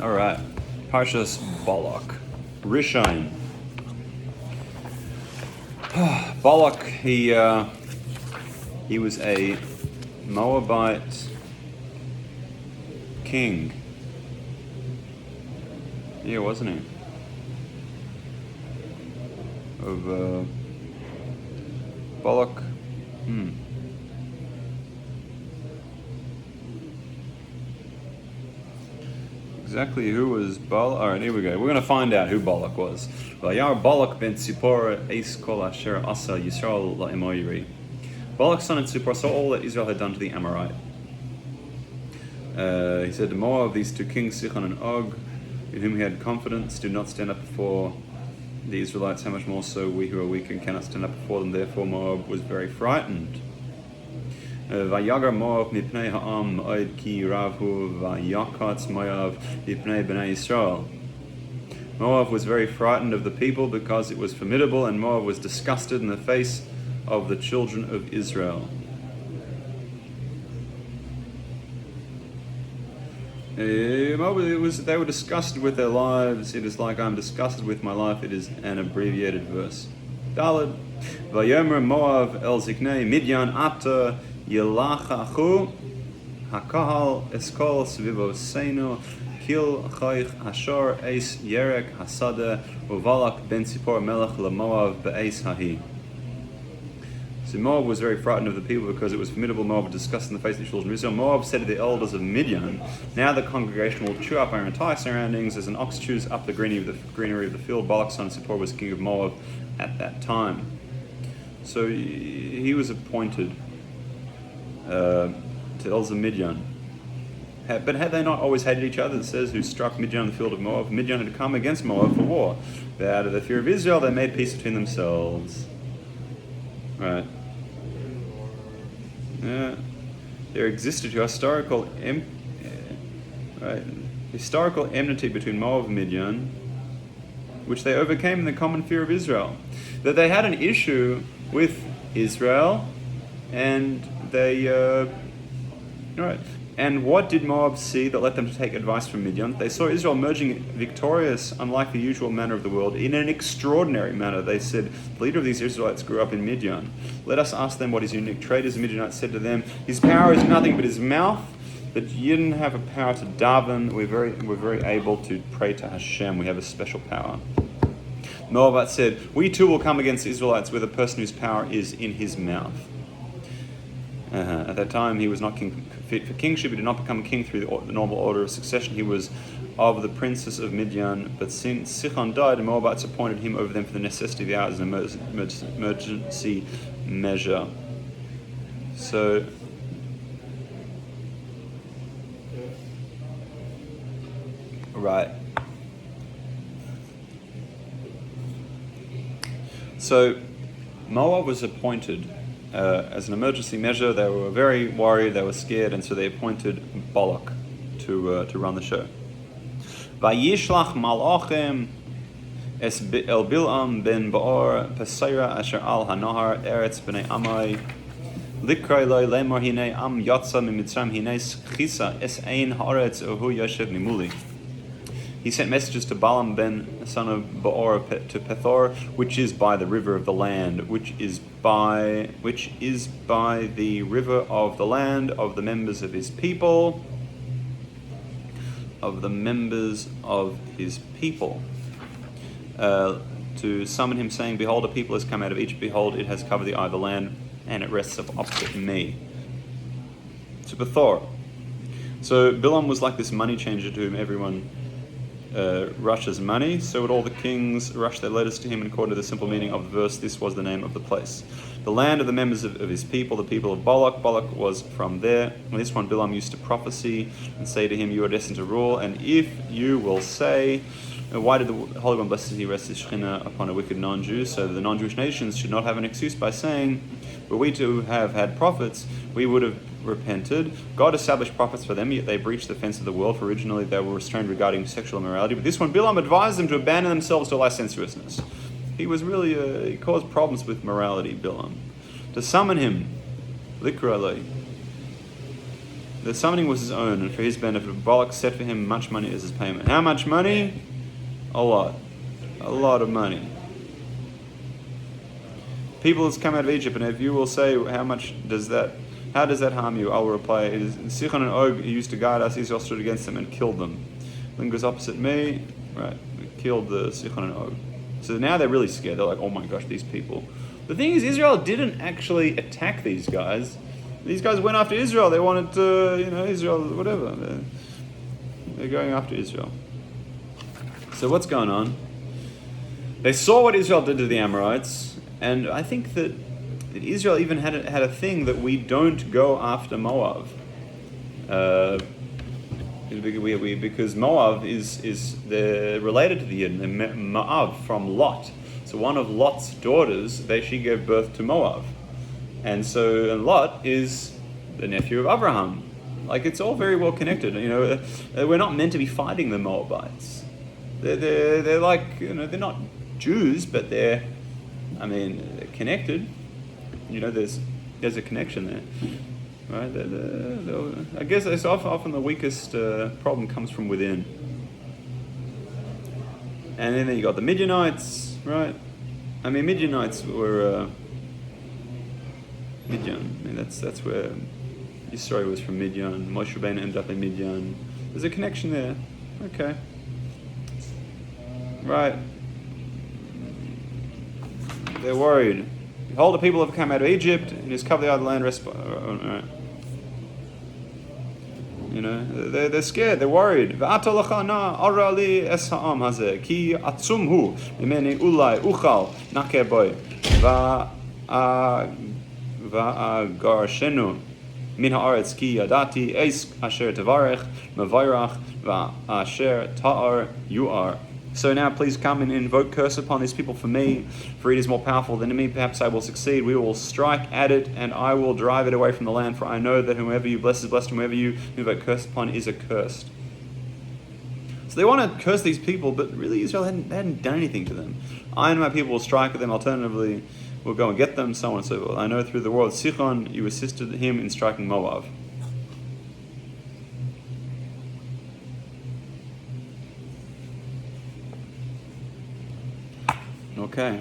All right, Parshas Balak, Rishon. Balak, he was a Moabite king. Yeah, wasn't he? Of Balak. Exactly who was Balak? All right, here we go. We're going to find out who Balak was. Vayar Balak ben Tzipor eis kol asher asa Yisrael la'emoyri. Balak's son of Tzipor saw all that Israel had done to the Amorite. He said to Moab, these two kings, Sichon and Og, in whom he had confidence, do not stand up before the Israelites. How much more so we who are weak and cannot stand up before them. Therefore Moab was very frightened. Vayagar Moab mipnei ha'am oid ki ravhu vayakatz Moab mipnei bnei Yisrael. Moab was very frightened of the people because it was formidable, and Moab was disgusted in the face of the children of Israel. They were disgusted with their lives. It is like I'm disgusted with my life. It is an abbreviated verse. Daled. Vayomer Moab el ziknei Midyan ata yelachachu hakahal eskol svivoseinu kil chayich ashor eis yerek hasada uvalak ben Tzipor melech leMoab be'eis hahi. So Moab was very frightened of the people because it was formidable. Moab discussed in the face of the children of Israel. Moab said to the elders of Midian, now the congregation will chew up our entire surroundings as an ox chews up the greenery of the field. Balak's son Tzipor was king of Moab at that time. So he was appointed to elders of Midian. But had they not always hated each other? It says, who struck Midian in the field of Moab. Midian had come against Moab for war. But out of the fear of Israel, they made peace between themselves. Right. Yeah. There existed historical enmity between Moab and Midian, which they overcame in the common fear of Israel. That they had an issue with Israel, and they right. And what did Moab see that led them to take advice from Midian? They saw Israel emerging victorious, unlike the usual manner of the world, in an extraordinary manner. They said, the leader of these Israelites grew up in Midian. Let us ask them what his unique trait is. The Midianites said to them, his power is nothing but his mouth, but you didn't have a power to daven. We're very able to pray to Hashem. We have a special power. Moabite said, we too will come against the Israelites with a person whose power is in his mouth. At that time, he was not fit for kingship. He did not become king through the normal order of succession. He was of the princes of Midian. But since Sichon died, the Moabites appointed him over them for the necessity of the hour as an emergency measure. So, right. So, Moab was appointed as an emergency measure. They were very worried, they were scared, and so they appointed Balak to run the show. Vayishlach malachim es el Bilam ben Baor Pesaira asher al hanahar eretz b'nei Amai likray loy lemor hinei am yatsa mimitzram hinei chisa es ein haaretz uhu yoshev mimuli. He sent messages to Balaam ben son of Baor to Pethor, which is by the river of the land, which is by the river of the land of the members of his people, to summon him, saying, behold, a people has come out of Egypt, behold, it has covered the eye of the land, and it rests opposite me. To Pethor. So Bilam was like this money changer to whom everyone rushes money, so would all the kings rush their letters to him, and according to the simple meaning of the verse, this was the name of the place. The land of the members of his people, the people of Balak. Balak was from there. And this one Bilam used to prophesy and say to him, you are destined to rule, and if you will say, why did the Holy One, blessed is he, rest his Shekhinah upon a wicked non-Jew, so that the non-Jewish nations should not have an excuse by saying, were we to have had prophets, we would have repented. God established prophets for them, yet they breached the fence of the world, for originally they were restrained regarding sexual immorality. But this one, Bilam advised them to abandon themselves to licentiousness. He was really, he caused problems with morality, Bilam. To summon him, likralei, The summoning was his own, and for his benefit, Balak set for him much money as his payment. How much money? A lot of money. People has come out of Egypt, and if you will say, how does that harm you? I will reply, it is Sichon and Og who used to guide us. Israel stood against them and killed them. Then goes opposite me, right? We killed the Sichon and Og. So now they're really scared. They're like, oh my gosh, these people. The thing is, Israel didn't actually attack these guys. These guys went after Israel. They wanted to, Israel, whatever. They're going after Israel. So what's going on? They saw what Israel did to the Amorites, and I think that Israel even had a thing that we don't go after Moab. Because Moab they're related to the Yidden. They're Moab from Lot. So one of Lot's daughters, she gave birth to Moab. And Lot is the nephew of Abraham. Like, it's all very well connected. We're not meant to be fighting the Moabites. They're like, they're not Jews, but they're connected. There's a connection there. Right? I guess it's often the weakest problem comes from within. And then you got the Midianites, right? Midianites were Midian. That's where your story was from Midian. Moshe Rabbeinu ended up in Midian. There's a connection there. Okay. Right. They're worried. Behold, the people have come out of Egypt, and he's covered the other land. Right. They're scared. They're worried. Min haaretz ki yadati eis asher tevarech mevayrach asher ta'ar yu'ar. So now please come and invoke curse upon these people for me, for it is more powerful than me. Perhaps I will succeed. We will strike at it, and I will drive it away from the land, for I know that whomever you bless is blessed, and whomever you invoke curse upon is accursed. So they want to curse these people, but really Israel hadn't done anything to them. I and my people will strike at them, alternatively we'll go and get them, so on and so forth. I know through the word Sichon you assisted him in striking Moab. Okay.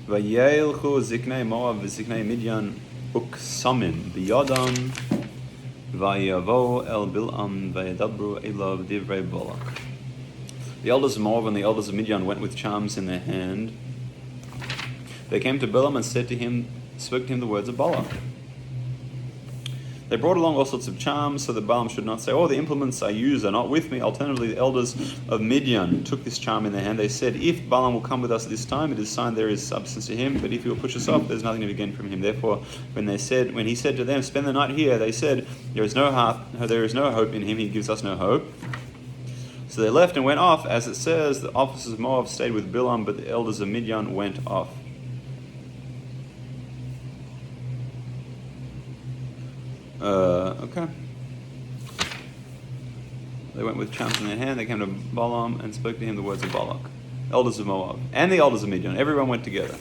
Vayelchu ziknei Moab v'ziknei Midian uksamim biyadam vayavo el Bil'am vayadabru elav divrei Balak. The elders of Moab and the elders of Midian went with charms in their hand. They came to Bilam and spoke to him the words of Balak. They brought along all sorts of charms so that Balaam should not say, the implements I use are not with me. Alternatively, the elders of Midian took this charm in their hand. They said, if Balaam will come with us this time, it is a sign there is substance to him, but if he will push us off, there's nothing to be gained from him. Therefore, when he said to them, spend the night here, they said, there is no hope in him, he gives us no hope. So they left and went off. As it says, the officers of Moab stayed with Bilam, but the elders of Midian went off. Okay. They went with charms in their hand. They came to Balaam and spoke to him the words of Balak. Elders of Moab and the elders of Midian. Everyone went together.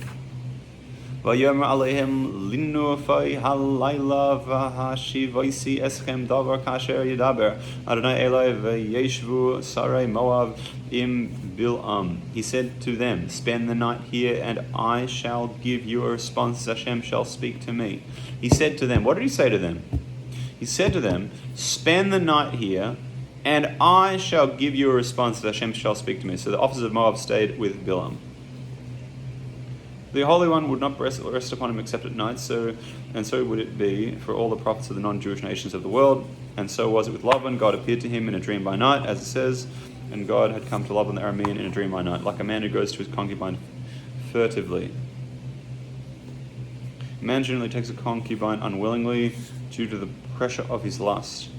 Vayomer alehem linnu fai halayla v'hashivoisi eschem davar kasher yidaber Adonai Eloi v'yeshvu sarai Moab im Bil'am. He said to them, spend the night here, and I shall give you a response. Hashem shall speak to me. He said to them, what did he say to them? He said to them, spend the night here, and I shall give you a response. Hashem shall speak to me. So the officers of Moab stayed with Bilam. The Holy One would not rest upon him except at night, so would it be for all the prophets of the non-Jewish nations of the world. And so was it with Laban. God appeared to him in a dream by night, as it says, and God had come to Laban the Aramean in a dream by night, like a man who goes to his concubine furtively. A man generally takes a concubine unwillingly due to the pressure of his lust.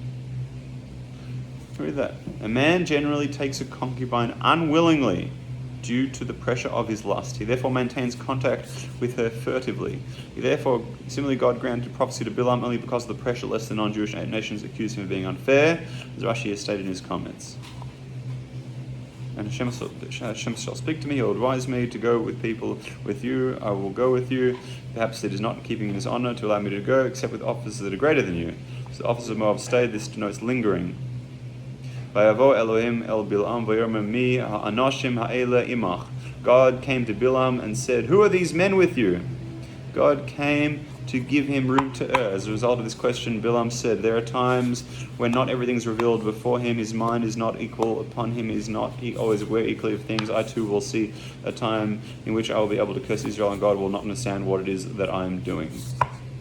Read that. A man generally takes a concubine unwillingly due to the pressure of his lust. He therefore maintains contact with her furtively. Similarly, God granted prophecy to Bilam only because of the pressure, lest the non-Jewish nations accuse him of being unfair, as Rashi has stated in his comments. And Hashem shall speak to me, he will advise me to go with you, I will go with you. Perhaps it is not keeping his honor to allow me to go, except with officers that are greater than you. So the officers of Moab stayed. This denotes lingering. Vayavo Elohim el Bilam vayomer mi ha'anoshim ha'ele imach. God came to Bilam and said, "Who are these men with you?" God came to give him room to err. As a result of this question, Bilam said, "There are times when not everything is revealed before him. His mind is not equal upon him. He is not always aware equally of things. I too will see a time in which I will be able to curse Israel, and God will not understand what it is that I am doing."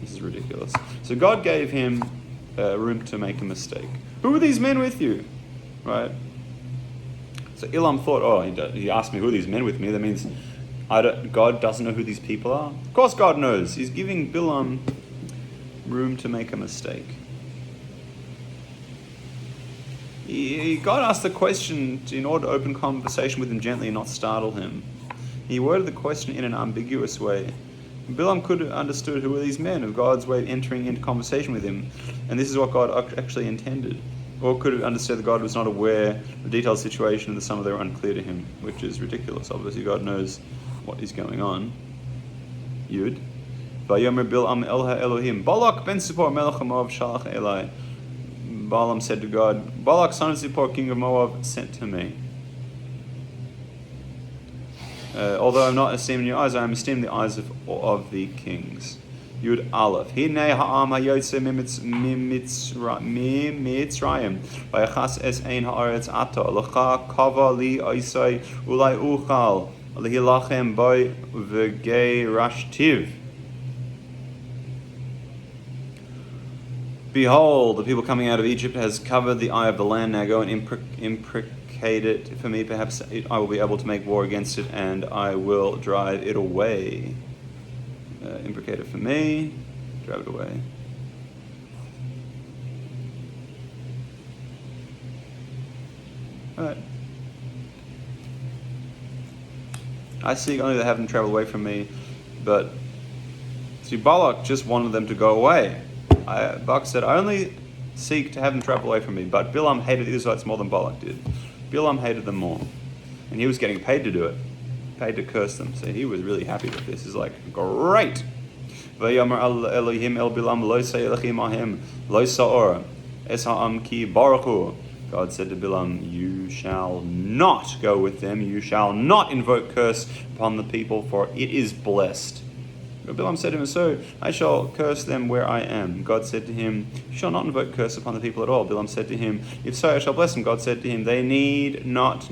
This is ridiculous. So God gave him room to make a mistake. Who are these men with you? Right? So Elam thought, he asked me who are these men with me. That means God doesn't know who these people are. Of course God knows. He's giving Bilam room to make a mistake. God asked the question in order to open conversation with him gently and not startle him. He worded the question in an ambiguous way. Bilam could have understood who were these men of God's way of entering into conversation with him, and this is what God actually intended. Or could have understood that God was not aware of the detailed situation and that some of them were unclear to him, which is ridiculous. Obviously God knows what is going on. Yud. Vayomer Bilam el ha'Elohim, Balak ben Zippor melech Moab shalach elai. Balaam said to God, "Balak son of Zippor, king of Moab, sent to me. Although I'm not esteemed in your eyes, I am esteemed in the eyes of the kings." Yud Aleph. Hinei ha'am ha'yotze mitzrayim vayachas es ein ha'aretz ato lecha kava li oisai ulai uchal lehilachem boi v'gei rashtiv. Behold, the people coming out of Egypt has covered the eye of the land. Now go and imprecate it for me. Perhaps I will be able to make war against it, and I will drive it away. Imprecate it for me, drive it away. Alright. I seek only to have them travel away from me, but see, Balak just wanted them to go away. Balak said, "I only seek to have them travel away from me," but Bilam hated the Israelites more than Balak did. Bilam hated them more, and he was getting paid to do it, paid to curse them, so he was really happy with this. He's like, great. Vayomer Elohim el Bilam lo se'elachim ahem lo sa'or es ha'am ki baruchu. God said to Bilam, "You shall not go with them. You shall not invoke curse upon the people, for it is blessed." But Bilam said to him, "So I shall curse them where I am." God said to him, "You shall not invoke curse upon the people at all." Bilam said to him, "If so, I shall bless them." God said to him, They do not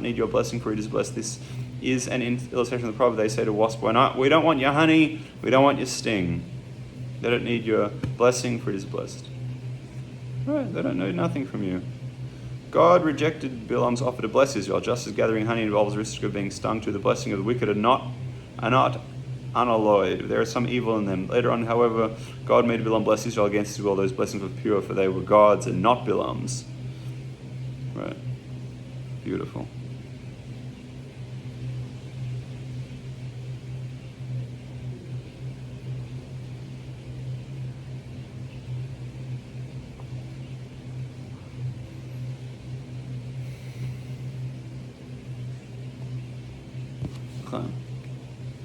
need your blessing, for it is blessed." This is an illustration of the proverb. They say to wasp, "We don't want your honey, we don't want your sting." They don't need your blessing, for it is blessed. Right, they don't know nothing from you. God rejected Bilam's offer to bless Israel, just as gathering honey involves the risk of being stung to. The blessing of the wicked are not unalloyed. There is some evil in them. Later on, however, God made Bilam bless Israel against his will. Those blessings were pure, for they were God's and not Bilam's. Right. Beautiful. Okay.